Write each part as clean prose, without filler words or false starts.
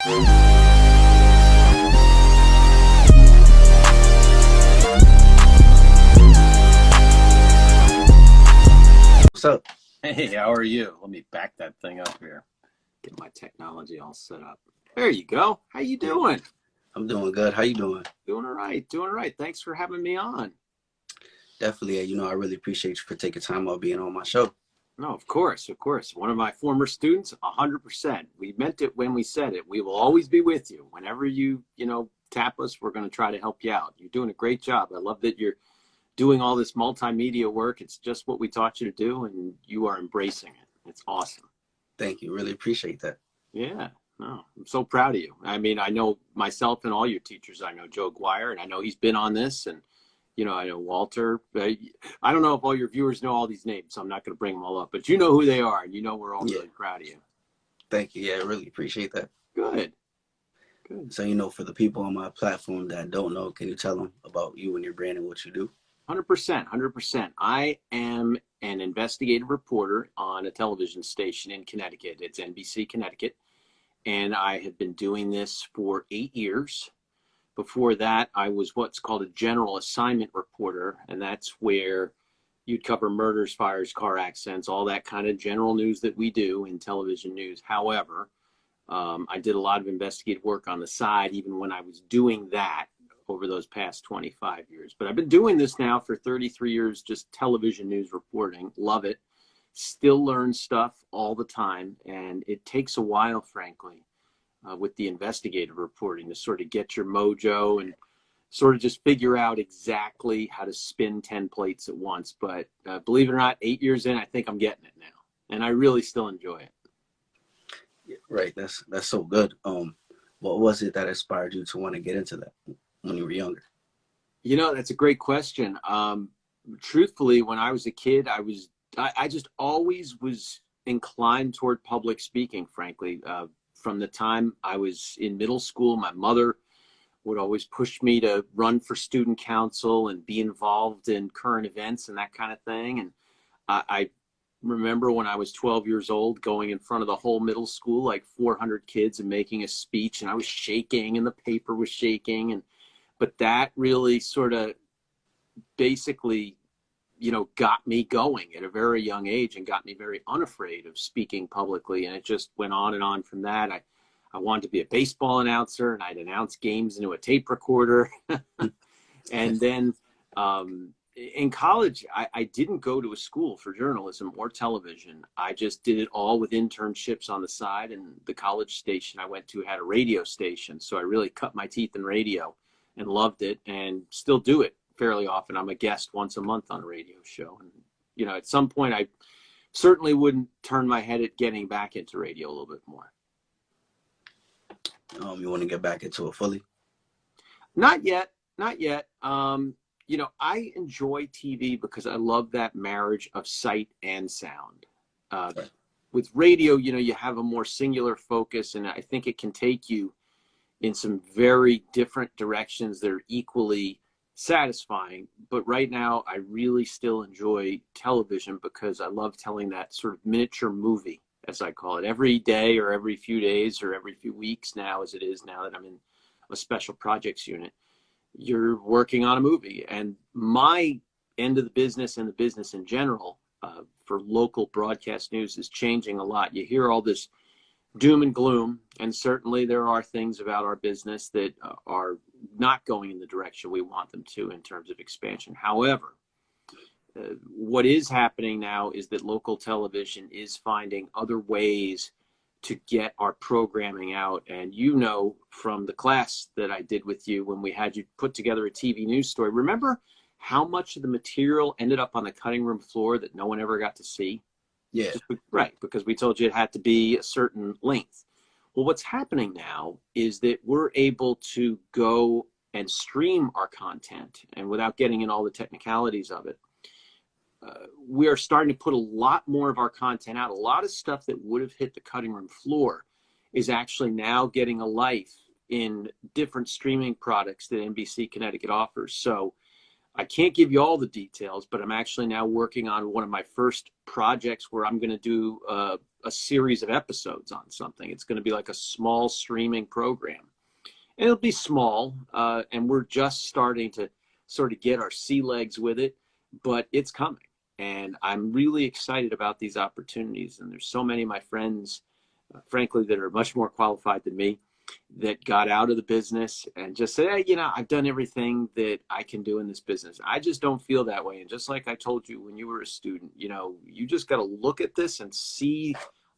What's up? Hey, how are you? Let me back that thing up here. Get my technology all set up. There you go. How you doing? I'm doing good. How you doing? Doing all right. Doing all right. Thanks for having me on. Definitely. You know, I really appreciate you for taking time out being on my show. No, of course, of course. One of my former students, 100%. We meant it when we said it. We will always be with you. Whenever you tap us, we're going to try to help you out. You're doing a great job. I love that you're doing all this multimedia work. It's just what we taught you to do, and you are embracing it. It's awesome. Thank you. Really appreciate that. Yeah, no, I'm so proud of you. I mean, I know myself and all your teachers. I know Joe Guire, and I know he's been on this, and I know Walter. I don't know if all your viewers know all these names, so I'm not going to bring them all up, but you know who they are, and we're all really proud of you. Thank you. Yeah, I really appreciate that. Good. Good. So, for the people on my platform that don't know, can you tell them about you and your brand and what you do? 100%, 100%. I am an investigative reporter on a television station in Connecticut. It's NBC Connecticut. And I have been doing this for 8 years. Before that, I was what's called a general assignment reporter. And that's where you'd cover murders, fires, car accidents, all that kind of general news that we do in television news. However, I did a lot of investigative work on the side, even when I was doing that over those past 25 years. But I've been doing this now for 33 years, just television news reporting. Love it. Still learn stuff all the time. And it takes a while, frankly, with the investigative reporting to sort of get your mojo and sort of just figure out exactly how to spin 10 plates at once. But believe it or not, 8 years in, I think I'm getting it now. And I really still enjoy it. Yeah, right. That's so good. What was it that inspired you to want to get into that when you were younger? That's a great question. Truthfully, when I was a kid, I just always was inclined toward public speaking, frankly. From the time I was in middle school, my mother would always push me to run for student council and be involved in current events and that kind of thing. And I remember when I was 12 years old going in front of the whole middle school, like 400 kids, and making a speech, and I was shaking and the paper was shaking. But that really sort of basically, got me going at a very young age and got me very unafraid of speaking publicly. And it just went on and on from that. I wanted to be a baseball announcer, and I'd announce games into a tape recorder. And then in college, I didn't go to a school for journalism or television. I just did it all with internships on the side. And the college station I went to had a radio station. So I really cut my teeth in radio and loved it, and still do it fairly often. I'm a guest once a month on a radio show. And, at some point I certainly wouldn't turn my head at getting back into radio a little bit more. You want to get back into it fully? Not yet. I enjoy TV because I love that marriage of sight and sound. Right. With radio, you have a more singular focus, and I think it can take you in some very different directions that are equally satisfying. But right now, I really still enjoy television because I love telling that sort of miniature movie, as I call it, every day or every few days or every few weeks now, as it is now that I'm in a special projects unit. You're working on a movie, and my end of the business and the business in general for local broadcast news is changing a lot. You hear all this doom and gloom, and certainly there are things about our business that are not going in the direction we want them to in terms of expansion. However, what is happening now is that local television is finding other ways to get our programming out. And from the class that I did with you when we had you put together a TV news story, remember how much of the material ended up on the cutting room floor that no one ever got to see? Yeah. Right, because we told you it had to be a certain length. Well, what's happening now is that we're able to go and stream our content, and without getting in all the technicalities of it, we are starting to put a lot more of our content out. A lot of stuff that would have hit the cutting room floor is actually now getting a life in different streaming products that NBC Connecticut offers. So I can't give you all the details, but I'm actually now working on one of my first projects where I'm going to do a series of episodes on something. It's going to be like a small streaming program. And it'll be small, and we're just starting to sort of get our sea legs with it, but it's coming. And I'm really excited about these opportunities. And there's so many of my friends, frankly, that are much more qualified than me, that got out of the business and just said, hey, you know, I've done everything that I can do in this business. I just don't feel that way. And just like I told you when you were a student, you know, you just got to look at this and see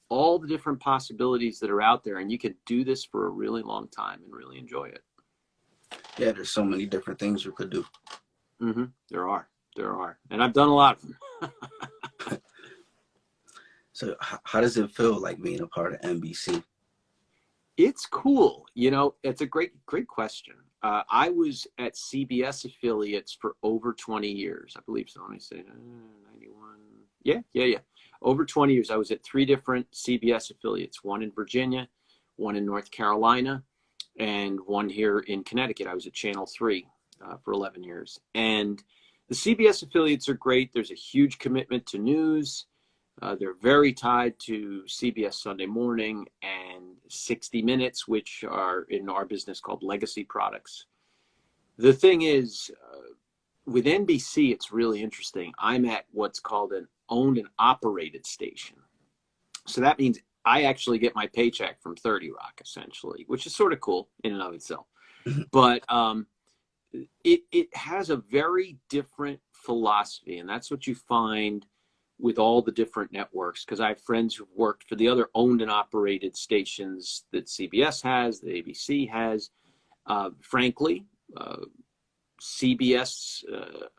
all the different possibilities that are out there, and you can do this for a really long time and really enjoy it. Yeah, there's so many different things you could do. Mm-hmm. There are. And I've done a lot of them. So how does it feel like being a part of NBC? It's cool. You know, it's a great question. I was at CBS affiliates for over 20 years. I believe so. Let me say 91. Yeah. Over 20 years. I was at 3 different CBS affiliates, one in Virginia, one in North Carolina, and one here in Connecticut. I was at Channel 3 for 11 years. And the CBS affiliates are great. There's a huge commitment to news. They're very tied to CBS Sunday Morning and 60 Minutes, which are in our business called legacy products. The thing is, with NBC, it's really interesting. I'm at what's called an owned and operated station. So that means I actually get my paycheck from 30 Rock, essentially, which is sort of cool in and of itself. But it has a very different philosophy, and that's what you find with all the different networks, because I have friends who've worked for the other owned and operated stations that CBS has, that ABC has. Frankly, CBS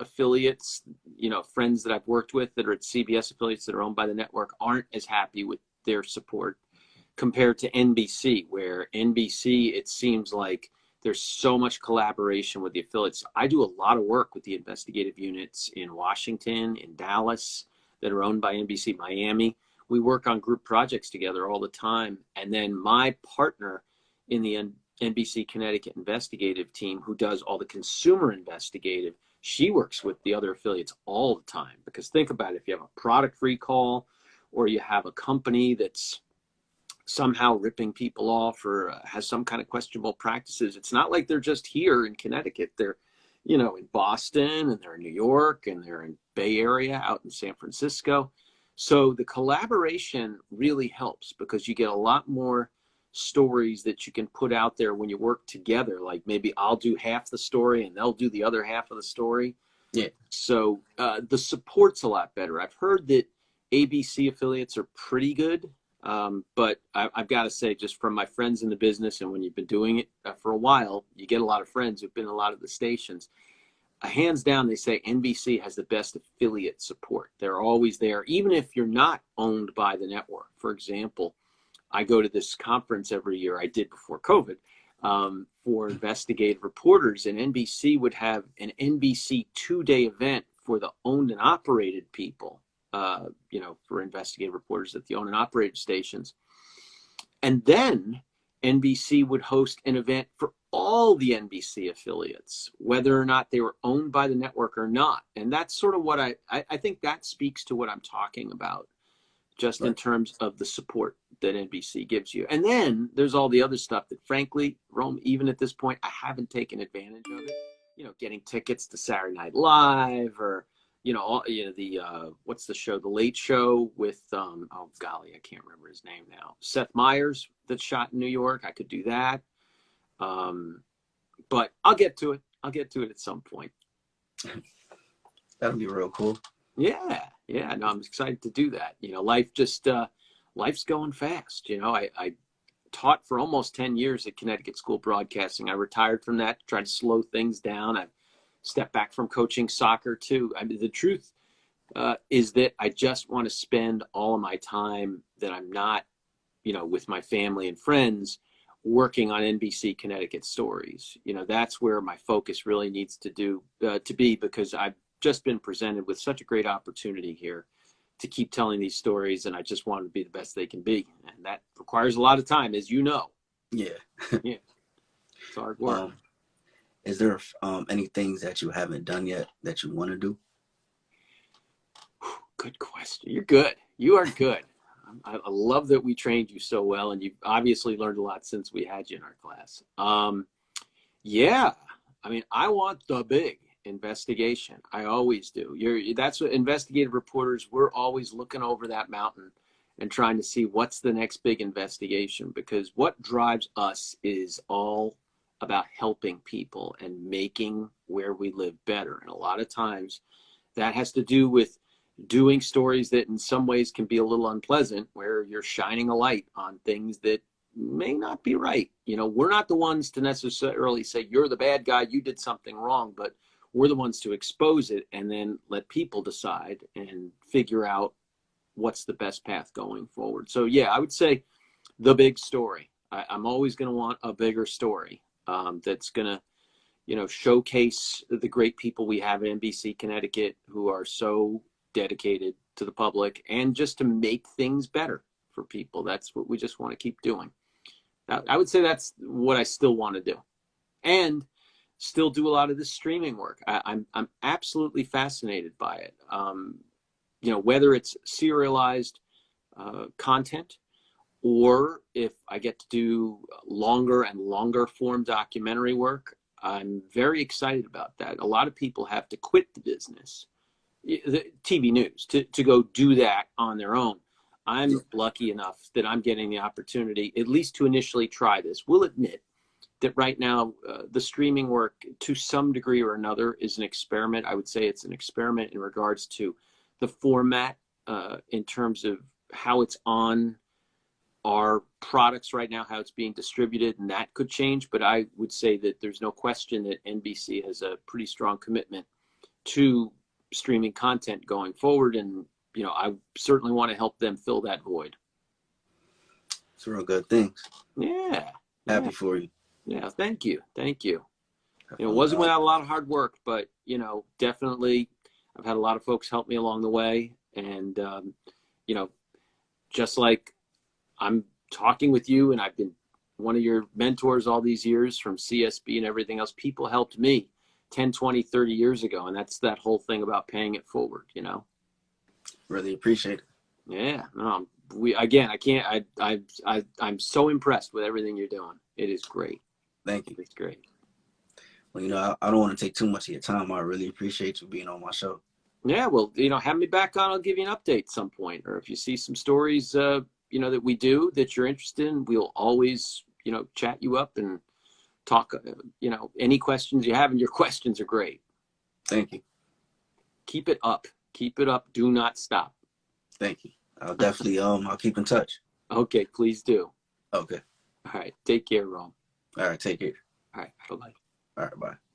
affiliates, you know, friends that I've worked with that are at CBS affiliates that are owned by the network aren't as happy with their support compared to NBC, where NBC, it seems like there's so much collaboration with the affiliates. I do a lot of work with the investigative units in Washington, in Dallas, that are owned by NBC, Miami. We work on group projects together all the time. And then my partner in the NBC Connecticut investigative team, who does all the consumer investigative, she works with the other affiliates all the time. Because think about it, if you have a product recall or you have a company that's somehow ripping people off or has some kind of questionable practices, it's not like they're just here in Connecticut. They're, you know, in Boston, and they're in New York, and they're in Bay Area, out in San Francisco. So the collaboration really helps because you get a lot more stories that you can put out there when you work together. Like maybe I'll do half the story and they'll do the other half of the story. Yeah. So the support's a lot better. I've heard that ABC affiliates are pretty good. But I've got to say, just from my friends in the business, and when you've been doing it for a while, you get a lot of friends who've been in a lot of the stations. Hands down, they say NBC has the best affiliate support. They're always there, even if you're not owned by the network. For example, I go to this conference every year. I did before COVID for investigative reporters, and NBC would have an NBC 2-day event for the owned and operated people. You know, for investigative reporters at the owned and operated stations. And then NBC would host an event for all the NBC affiliates, whether or not they were owned by the network or not. And that's sort of what I think that speaks to what I'm talking about, just in terms of the support that NBC gives you. And then there's all the other stuff that, frankly, Rome, even at this point, I haven't taken advantage of it. You know, getting tickets to Saturday Night Live, or the what's the show, The Late Show with oh golly, I can't remember his name now, Seth Meyers, that's shot in New York. I could do that, but I'll get to it at some point. That'll be real cool. Yeah, no, I'm excited to do that. You know, life's going fast. You know, I taught for almost 10 years at Connecticut School of Broadcasting. I retired from that to try to slow things down. I've stepped back from coaching soccer too. I mean, the truth is that I just want to spend all of my time that I'm not, you know, with my family and friends, working on NBC Connecticut stories. You know, that's where my focus really needs to be, because I've just been presented with such a great opportunity here to keep telling these stories, and I just want to be the best they can be, and that requires a lot of time, as you know. Yeah. Yeah, it's hard work. is there any things that you haven't done yet that you want to do? Good question. You're good. You are good. I love that we trained you so well, and you've obviously learned a lot since we had you in our class. Yeah, I mean, I want the big investigation. I always do. That's what investigative reporters, we're always looking over that mountain and trying to see what's the next big investigation, because what drives us is all about helping people and making where we live better. And a lot of times that has to do with doing stories that in some ways can be a little unpleasant, where you're shining a light on things that may not be right. You know, we're not the ones to necessarily say you're the bad guy, you did something wrong, but we're the ones to expose it and then let people decide and figure out what's the best path going forward. So yeah, I would say the big story. I'm always going to want a bigger story that's going to, you know, showcase the great people we have at NBC Connecticut who are so dedicated to the public and just to make things better for people. That's what we just want to keep doing. I would say that's what I still want to do, and still do a lot of this streaming work. I'm absolutely fascinated by it. You know, whether it's serialized content, or if I get to do longer and longer form documentary work, I'm very excited about that. A lot of people have to quit the business, the TV news, to go do that on their own. I'm lucky enough that I'm getting the opportunity, at least to initially try this. We'll admit that right now, the streaming work, to some degree or another, is an experiment. I would say it's an experiment in regards to the format, in terms of how it's on our products right now, how it's being distributed, and that could change. But I would say that there's no question that NBC has a pretty strong commitment to streaming content going forward. And, you know, I certainly want to help them fill that void. It's real good things. Yeah. Happy for you. Yeah. Thank you. Thank you. You know, it wasn't without a lot of hard work, but, you know, definitely I've had a lot of folks help me along the way. And, you know, just like I'm talking with you and I've been one of your mentors all these years from CSB and everything else, people helped me 10, 20, 30 years ago. And that's that whole thing about paying it forward, you know? Really appreciate it. Yeah. No, I'm so impressed with everything you're doing. It is great. Thank you. It's great. Well, you know, I don't want to take too much of your time. I really appreciate you being on my show. Yeah. Well, you know, have me back on. I'll give you an update at some point. Or if you see some stories, you know, that we do that you're interested in, we'll always, you know, chat you up and talk, you know, any questions you have, and your questions are great. Thank you. Keep it up. Keep it up. Do not stop. Thank you. I'll definitely, I'll keep in touch. Okay. Please do. Okay. All right. Take care, Ron. All right. Take care. All right. Bye-bye. All right. Bye.